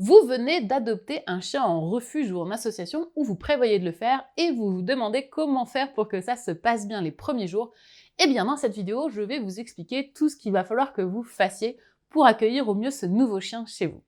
Vous venez d'adopter un chien en refuge ou en association ou vous prévoyez de le faire et vous vous demandez comment faire pour que ça se passe bien les premiers jours. Eh bien dans cette vidéo, je vais vous expliquer tout ce qu'il va falloir que vous fassiez pour accueillir au mieux ce nouveau chien chez vous.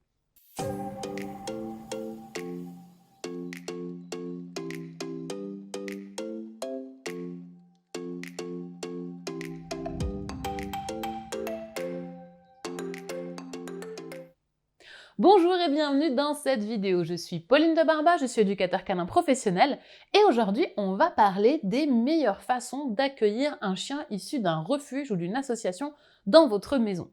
Bonjour et bienvenue dans cette vidéo. Je suis Pauline de Barba, je suis éducateur canin professionnel et aujourd'hui on va parler des meilleures façons d'accueillir un chien issu d'un refuge ou d'une association dans votre maison.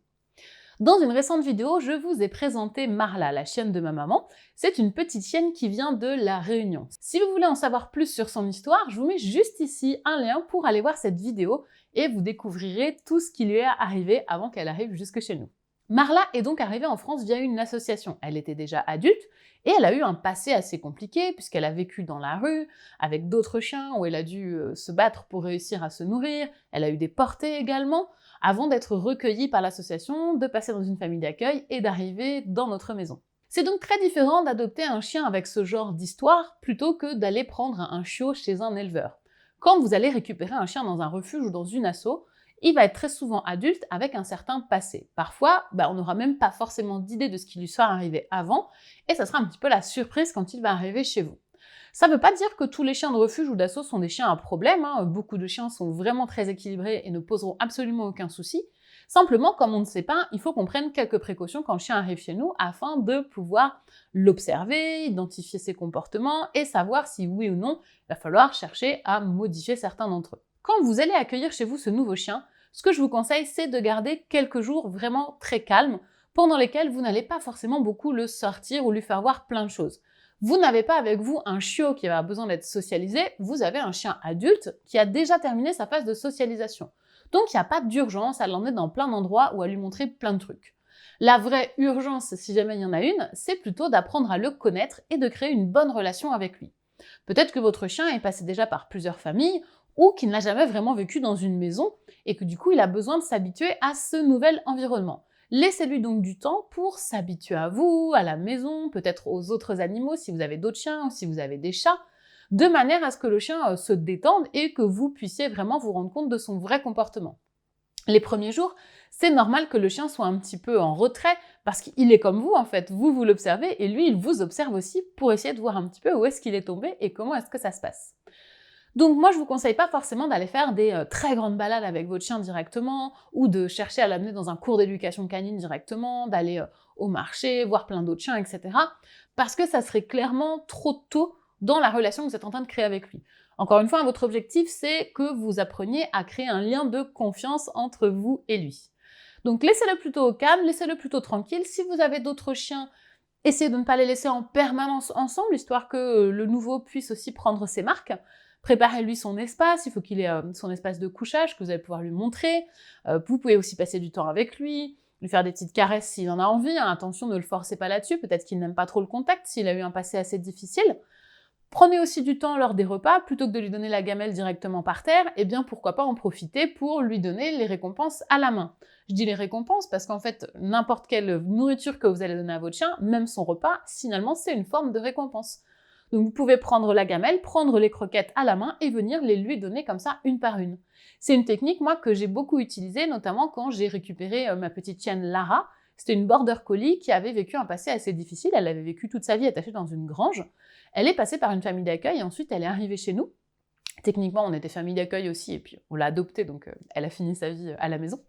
Dans une récente vidéo, je vous ai présenté Marla, la chienne de ma maman. C'est une petite chienne qui vient de La Réunion. Si vous voulez en savoir plus sur son histoire, je vous mets juste ici un lien pour aller voir cette vidéo et vous découvrirez tout ce qui lui est arrivé avant qu'elle arrive jusque chez nous. Marla est donc arrivée en France via une association. Elle était déjà adulte et elle a eu un passé assez compliqué puisqu'elle a vécu dans la rue avec d'autres chiens où elle a dû se battre pour réussir à se nourrir. Elle a eu des portées également avant d'être recueillie par l'association, de passer dans une famille d'accueil et d'arriver dans notre maison. C'est donc très différent d'adopter un chien avec ce genre d'histoire plutôt que d'aller prendre un chiot chez un éleveur. Quand vous allez récupérer un chien dans un refuge ou dans une asso, il va être très souvent adulte avec un certain passé. Parfois, on n'aura même pas forcément d'idée de ce qui lui soit arrivé avant, et ça sera un petit peu la surprise quand il va arriver chez vous. Ça ne veut pas dire que tous les chiens de refuge ou d'assaut sont des chiens à problème, Beaucoup de chiens sont vraiment très équilibrés et ne poseront absolument aucun souci. Simplement, comme on ne sait pas, il faut qu'on prenne quelques précautions quand le chien arrive chez nous afin de pouvoir l'observer, identifier ses comportements et savoir si oui ou non il va falloir chercher à modifier certains d'entre eux. Quand vous allez accueillir chez vous ce nouveau chien, ce que je vous conseille, c'est de garder quelques jours vraiment très calmes, pendant lesquels vous n'allez pas forcément beaucoup le sortir ou lui faire voir plein de choses. Vous n'avez pas avec vous un chiot qui a besoin d'être socialisé, vous avez un chien adulte qui a déjà terminé sa phase de socialisation. Donc il n'y a pas d'urgence à l'emmener dans plein d'endroits ou à lui montrer plein de trucs. La vraie urgence, si jamais il y en a une, c'est plutôt d'apprendre à le connaître et de créer une bonne relation avec lui. Peut-être que votre chien est passé déjà par plusieurs familles ou qu'il n'a jamais vraiment vécu dans une maison et que du coup il a besoin de s'habituer à ce nouvel environnement. Laissez-lui donc du temps pour s'habituer à vous, à la maison, peut-être aux autres animaux si vous avez d'autres chiens ou si vous avez des chats, de manière à ce que le chien se détende et que vous puissiez vraiment vous rendre compte de son vrai comportement. Les premiers jours, c'est normal que le chien soit un petit peu en retrait parce qu'il est comme vous en fait, vous l'observez et lui il vous observe aussi pour essayer de voir un petit peu où est-ce qu'il est tombé et comment est-ce que ça se passe. Donc moi, je vous conseille pas forcément d'aller faire des très grandes balades avec votre chien directement, ou de chercher à l'amener dans un cours d'éducation canine directement, d'aller au marché, voir plein d'autres chiens, etc. Parce que ça serait clairement trop tôt dans la relation que vous êtes en train de créer avec lui. Encore une fois, votre objectif, c'est que vous appreniez à créer un lien de confiance entre vous et lui. Donc laissez-le plutôt au calme, laissez-le plutôt tranquille. Si vous avez d'autres chiens, essayez de ne pas les laisser en permanence ensemble, histoire que le nouveau puisse aussi prendre ses marques. Préparez-lui son espace, il faut qu'il ait son espace de couchage que vous allez pouvoir lui montrer. Vous pouvez aussi passer du temps avec lui, lui faire des petites caresses s'il en a envie. Attention, ne le forcez pas là-dessus, peut-être qu'il n'aime pas trop le contact, s'il a eu un passé assez difficile. Prenez aussi du temps lors des repas, plutôt que de lui donner la gamelle directement par terre, eh bien pourquoi pas en profiter pour lui donner les récompenses à la main. Je dis les récompenses parce qu'en fait, n'importe quelle nourriture que vous allez donner à votre chien, même son repas, finalement c'est une forme de récompense. Donc vous pouvez prendre la gamelle, prendre les croquettes à la main et venir les lui donner comme ça une par une. C'est une technique, moi, que j'ai beaucoup utilisée, notamment quand j'ai récupéré ma petite chienne Lara. C'était une border collie qui avait vécu un passé assez difficile, elle avait vécu toute sa vie attachée dans une grange. Elle est passée par une famille d'accueil et ensuite elle est arrivée chez nous. Techniquement, on était famille d'accueil aussi et puis on l'a adoptée, donc elle a fini sa vie à la maison.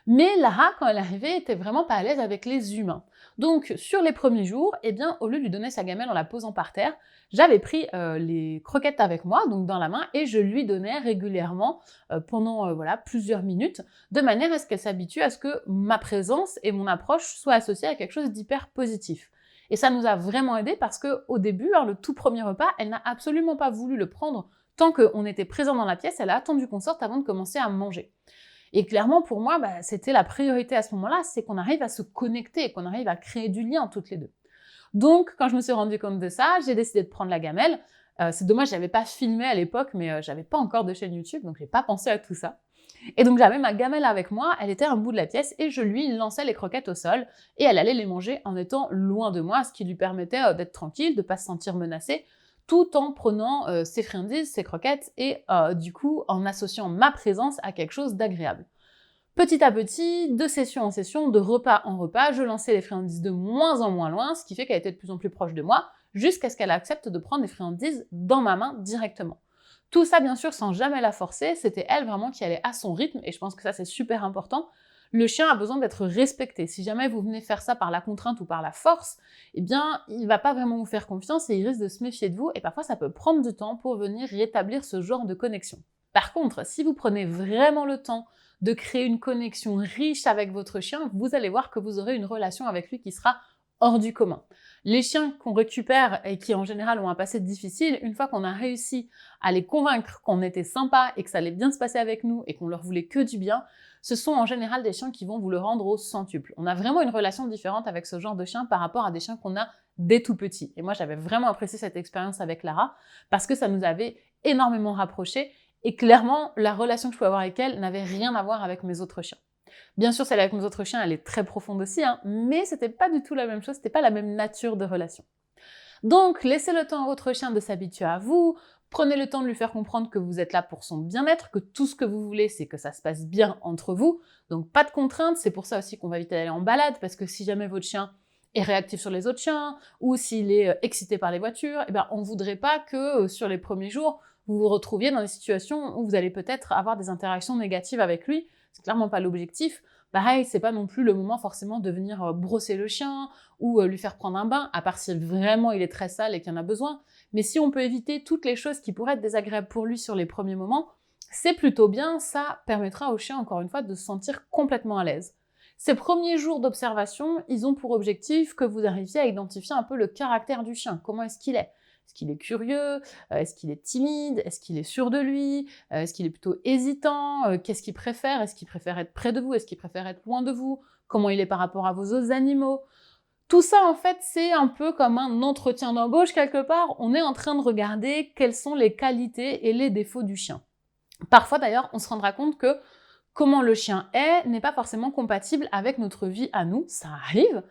Mais Lara, quand elle arrivait, était vraiment pas à l'aise avec les humains. Donc, sur les premiers jours, au lieu de lui donner sa gamelle en la posant par terre, j'avais pris les croquettes avec moi, donc dans la main, et je lui donnais régulièrement pendant plusieurs minutes, de manière à ce qu'elle s'habitue à ce que ma présence et mon approche soient associées à quelque chose d'hyper positif. Et ça nous a vraiment aidé parce qu'au début, le tout premier repas, elle n'a absolument pas voulu le prendre tant qu'on était présent dans la pièce, elle a attendu qu'on sorte avant de commencer à manger. Et clairement, pour moi, c'était la priorité à ce moment-là, c'est qu'on arrive à se connecter, qu'on arrive à créer du lien toutes les deux. Donc, quand je me suis rendu compte de ça, j'ai décidé de prendre la gamelle. C'est dommage, j'avais pas filmé à l'époque, mais j'avais pas encore de chaîne YouTube, donc j'ai pas pensé à tout ça. Et donc j'avais ma gamelle avec moi, elle était à un bout de la pièce et je lui lançais les croquettes au sol et elle allait les manger en étant loin de moi, ce qui lui permettait d'être tranquille, de ne pas se sentir menacée, tout en prenant ses friandises, ses croquettes et du coup en associant ma présence à quelque chose d'agréable. Petit à petit, de session en session, de repas en repas, je lançais les friandises de moins en moins loin, ce qui fait qu'elle était de plus en plus proche de moi, jusqu'à ce qu'elle accepte de prendre les friandises dans ma main directement. Tout ça, bien sûr, sans jamais la forcer, c'était elle vraiment qui allait à son rythme, et je pense que ça, c'est super important. Le chien a besoin d'être respecté. Si jamais vous venez faire ça par la contrainte ou par la force, eh bien, il va pas vraiment vous faire confiance et il risque de se méfier de vous, et parfois, ça peut prendre du temps pour venir rétablir ce genre de connexion. Par contre, si vous prenez vraiment le temps de créer une connexion riche avec votre chien, vous allez voir que vous aurez une relation avec lui qui sera hors du commun. Les chiens qu'on récupère et qui en général ont un passé difficile, une fois qu'on a réussi à les convaincre qu'on était sympa et que ça allait bien se passer avec nous et qu'on leur voulait que du bien, ce sont en général des chiens qui vont vous le rendre au centuple. On a vraiment une relation différente avec ce genre de chien par rapport à des chiens qu'on a dès tout petits. Et moi, j'avais vraiment apprécié cette expérience avec Lara parce que ça nous avait énormément rapprochés. Et clairement, la relation que je pouvais avoir avec elle n'avait rien à voir avec mes autres chiens. Bien sûr, celle avec mes autres chiens, elle est très profonde aussi, mais c'était pas du tout la même chose, c'était pas la même nature de relation. Donc, laissez le temps à votre chien de s'habituer à vous, prenez le temps de lui faire comprendre que vous êtes là pour son bien-être, que tout ce que vous voulez, c'est que ça se passe bien entre vous, donc pas de contraintes, c'est pour ça aussi qu'on va éviter d'aller en balade, parce que si jamais votre chien est réactif sur les autres chiens, ou s'il est excité par les voitures, eh ben, on voudrait pas que sur les premiers jours, vous vous retrouviez dans des situations où vous allez peut-être avoir des interactions négatives avec lui. C'est clairement pas l'objectif. Pareil, c'est pas non plus le moment forcément de venir brosser le chien ou lui faire prendre un bain, à part si vraiment il est très sale et qu'il en a besoin. Mais si on peut éviter toutes les choses qui pourraient être désagréables pour lui sur les premiers moments, c'est plutôt bien, ça permettra au chien, encore une fois, de se sentir complètement à l'aise. Ces premiers jours d'observation, ils ont pour objectif que vous arriviez à identifier un peu le caractère du chien, comment est-ce qu'il est. Est-ce qu'il est curieux? Est-ce qu'il est timide? Est-ce qu'il est sûr de lui? Est-ce qu'il est plutôt hésitant? Qu'est-ce qu'il préfère? Est-ce qu'il préfère être près de vous? Est-ce qu'il préfère être loin de vous? Comment il est par rapport à vos autres animaux? Tout ça, en fait, c'est un peu comme un entretien d'embauche quelque part. On est en train de regarder quelles sont les qualités et les défauts du chien. Parfois, d'ailleurs, on se rendra compte que comment le chien est n'est pas forcément compatible avec notre vie à nous. Ça arrive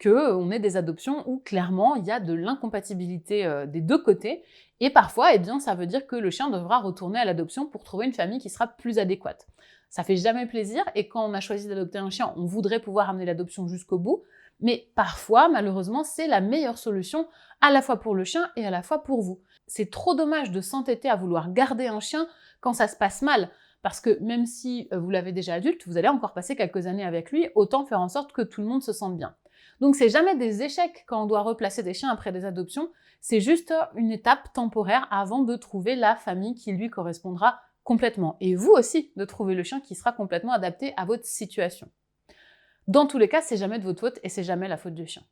qu'on ait des adoptions où clairement il y a de l'incompatibilité des deux côtés, et parfois eh bien, ça veut dire que le chien devra retourner à l'adoption pour trouver une famille qui sera plus adéquate. Ça fait jamais plaisir, et quand on a choisi d'adopter un chien, on voudrait pouvoir amener l'adoption jusqu'au bout, mais parfois, malheureusement, c'est la meilleure solution, à la fois pour le chien et à la fois pour vous. C'est trop dommage de s'entêter à vouloir garder un chien quand ça se passe mal, parce que même si vous l'avez déjà adulte, vous allez encore passer quelques années avec lui, autant faire en sorte que tout le monde se sente bien. Donc c'est jamais des échecs quand on doit replacer des chiens après des adoptions, c'est juste une étape temporaire avant de trouver la famille qui lui correspondra complètement. Et vous aussi, de trouver le chien qui sera complètement adapté à votre situation. Dans tous les cas, c'est jamais de votre faute et c'est jamais la faute du chien.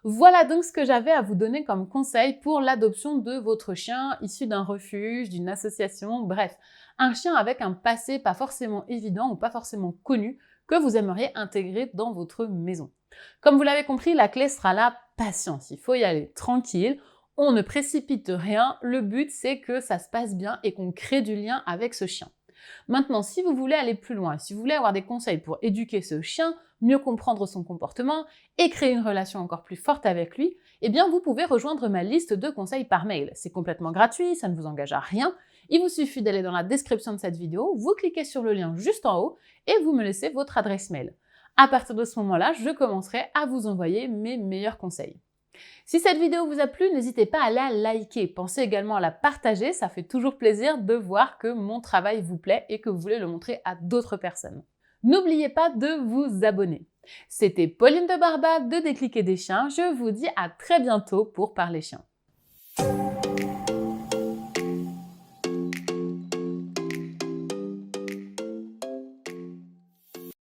Voilà donc ce que j'avais à vous donner comme conseil pour l'adoption de votre chien issu d'un refuge, d'une association, bref, un chien avec un passé pas forcément évident ou pas forcément connu que vous aimeriez intégrer dans votre maison. Comme vous l'avez compris, la clé sera la patience. Il faut y aller tranquille, on ne précipite rien, le but c'est que ça se passe bien et qu'on crée du lien avec ce chien. Maintenant, si vous voulez aller plus loin, si vous voulez avoir des conseils pour éduquer ce chien, mieux comprendre son comportement et créer une relation encore plus forte avec lui, eh bien vous pouvez rejoindre ma liste de conseils par mail. C'est complètement gratuit, ça ne vous engage à rien. Il vous suffit d'aller dans la description de cette vidéo, vous cliquez sur le lien juste en haut et vous me laissez votre adresse mail. À partir de ce moment-là, je commencerai à vous envoyer mes meilleurs conseils. Si cette vidéo vous a plu, n'hésitez pas à la liker. Pensez également à la partager, ça fait toujours plaisir de voir que mon travail vous plaît et que vous voulez le montrer à d'autres personnes. N'oubliez pas de vous abonner. C'était Pauline de Barba de Décliquer des chiens, je vous dis à très bientôt pour parler chiens.